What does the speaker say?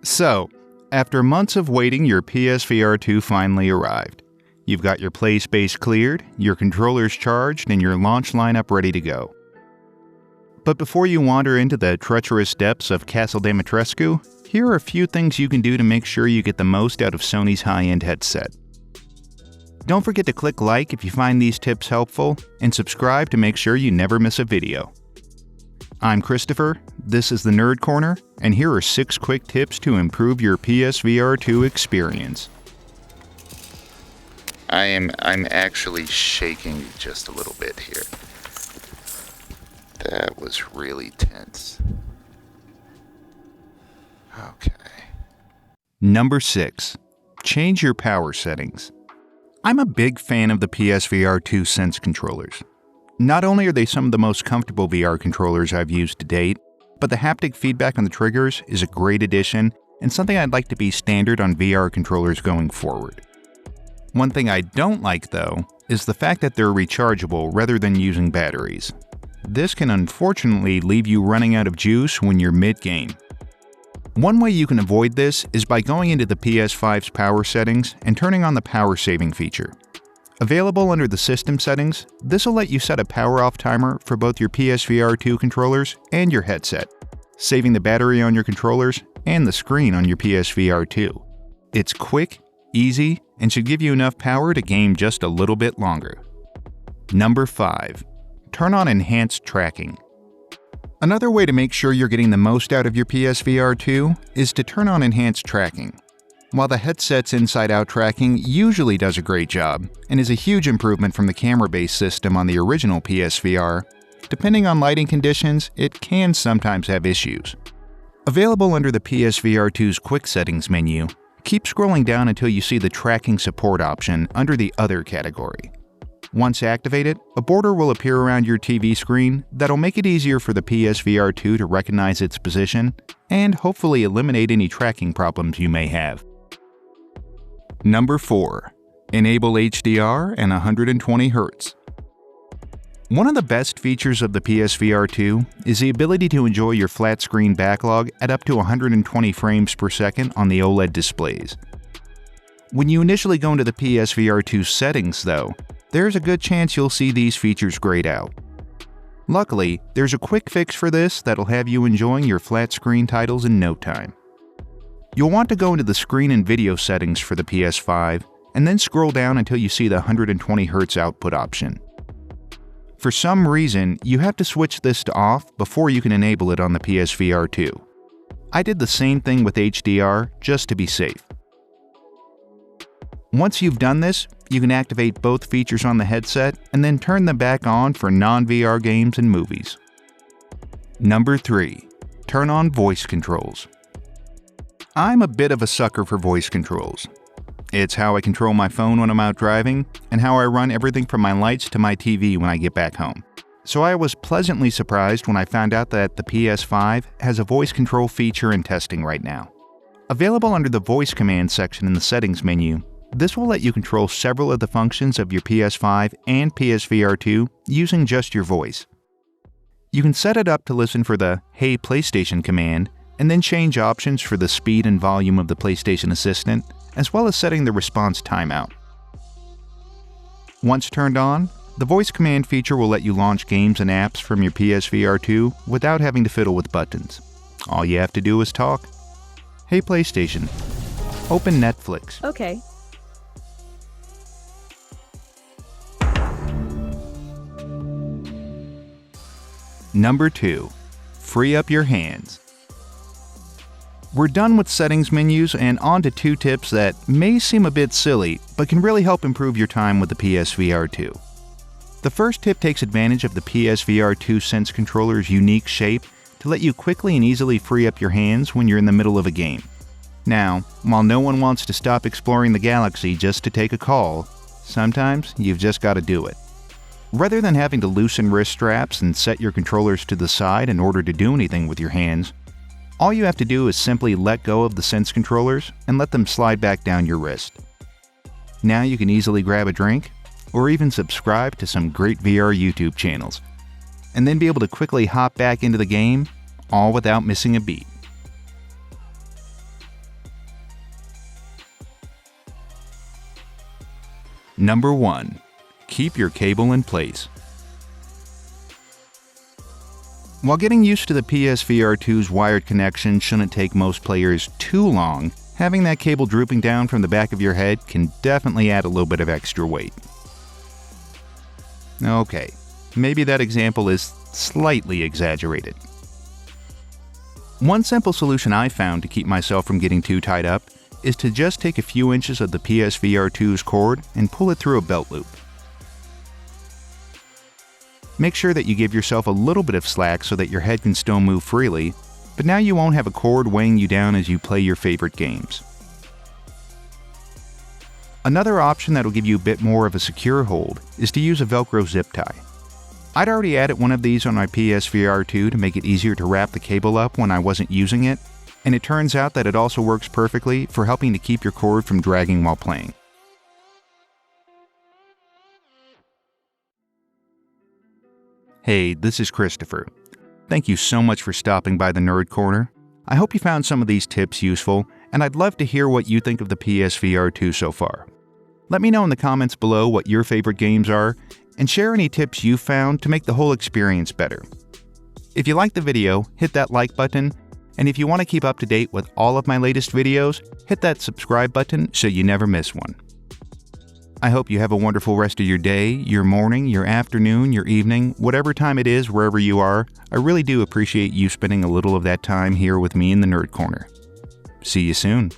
So, after months of waiting, your PSVR2 finally arrived. You've got your play space cleared, your controllers charged, and your launch lineup ready to go. But before you wander into the treacherous depths of Castle Dimitrescu, here are a few things you can do to make sure you get the most out of Sony's high-end headset. Don't forget to click like if you find these tips helpful, and subscribe to make sure you never miss a video. I'm Christopher, this is the Nerd Corner, and here are 6 quick tips to improve your PSVR2 experience. I'm actually shaking just a little bit here. That was really tense. Okay. Number 6. Change your power settings. I'm a big fan of the PSVR2 Sense controllers. Not only are they some of the most comfortable VR controllers I've used to date, but the haptic feedback on the triggers is a great addition and something I'd like to be standard on VR controllers going forward. One thing I don't like, though, is the fact that they're rechargeable rather than using batteries. This can unfortunately leave you running out of juice when you're mid-game. One way you can avoid this is by going into the PS5's power settings and turning on the power saving feature. Available under the system settings, this will let you set a power-off timer for both your PSVR2 controllers and your headset, saving the battery on your controllers and the screen on your PSVR2. It's quick, easy, and should give you enough power to game just a little bit longer. Number 5. Turn on enhanced tracking. Another way to make sure you're getting the most out of your PSVR2 is to turn on enhanced tracking. While the headset's inside-out tracking usually does a great job and is a huge improvement from the camera-based system on the original PSVR, depending on lighting conditions, it can sometimes have issues. Available under the PSVR2's Quick Settings menu, keep scrolling down until you see the Tracking Support option under the Other category. Once activated, a border will appear around your TV screen that'll make it easier for the PSVR2 to recognize its position and hopefully eliminate any tracking problems you may have. Number 4. Enable HDR and 120 Hz. One of the best features of the PSVR2 is the ability to enjoy your flat screen backlog at up to 120 frames per second on the OLED displays. When you initially go into the PSVR2 settings, though, there's a good chance you'll see these features grayed out. Luckily, there's a quick fix for this that'll have you enjoying your flat screen titles in no time. You'll want to go into the screen and video settings for the PS5, and then scroll down until you see the 120 Hz output option. For some reason, you have to switch this to off before you can enable it on the PSVR2. I did the same thing with HDR just to be safe. Once you've done this, you can activate both features on the headset and then turn them back on for non-VR games and movies. Number 3. Turn on voice controls. I'm a bit of a sucker for voice controls. It's how I control my phone when I'm out driving, and how I run everything from my lights to my TV when I get back home. So I was pleasantly surprised when I found out that the PS5 has a voice control feature in testing right now. Available under the voice command section in the settings menu, this will let you control several of the functions of your PS5 and PSVR2 using just your voice. You can set it up to listen for the "Hey PlayStation" command, and then change options for the speed and volume of the PlayStation Assistant, as well as setting the response timeout. Once turned on, the voice command feature will let you launch games and apps from your PSVR2 without having to fiddle with buttons. All you have to do is talk. "Hey PlayStation, open Netflix." Okay. Number 2. Free up your hands. We're done with settings menus and on to 2 tips that may seem a bit silly, but can really help improve your time with the PSVR2. The first tip takes advantage of the PSVR2 Sense controller's unique shape to let you quickly and easily free up your hands when you're in the middle of a game. Now, while no one wants to stop exploring the galaxy just to take a call, sometimes you've just got to do it. Rather than having to loosen wrist straps and set your controllers to the side in order to do anything with your hands, all you have to do is simply let go of the Sense controllers and let them slide back down your wrist. Now you can easily grab a drink, or even subscribe to some great VR YouTube channels, and then be able to quickly hop back into the game, all without missing a beat. Number 1. Keep your cable in place. While getting used to the PSVR2's wired connection shouldn't take most players too long, having that cable drooping down from the back of your head can definitely add a little bit of extra weight. Okay, maybe that example is slightly exaggerated. One simple solution I found to keep myself from getting too tied up is to just take a few inches of the PSVR2's cord and pull it through a belt loop. Make sure that you give yourself a little bit of slack so that your head can still move freely, but now you won't have a cord weighing you down as you play your favorite games. Another option that'll give you a bit more of a secure hold is to use a Velcro zip tie. I'd already added one of these on my PSVR2 to make it easier to wrap the cable up when I wasn't using it, and it turns out that it also works perfectly for helping to keep your cord from dragging while playing. Hey, this is Christopher. Thank you so much for stopping by the Nerd Corner. I hope you found some of these tips useful, and I'd love to hear what you think of the PSVR2 so far. Let me know in the comments below what your favorite games are, and share any tips you found to make the whole experience better. If you liked the video, hit that like button, and if you want to keep up to date with all of my latest videos, hit that subscribe button so you never miss one. I hope you have a wonderful rest of your day, your morning, your afternoon, your evening, whatever time it is, wherever you are. I really do appreciate you spending a little of that time here with me in the Nerd Corner. See you soon.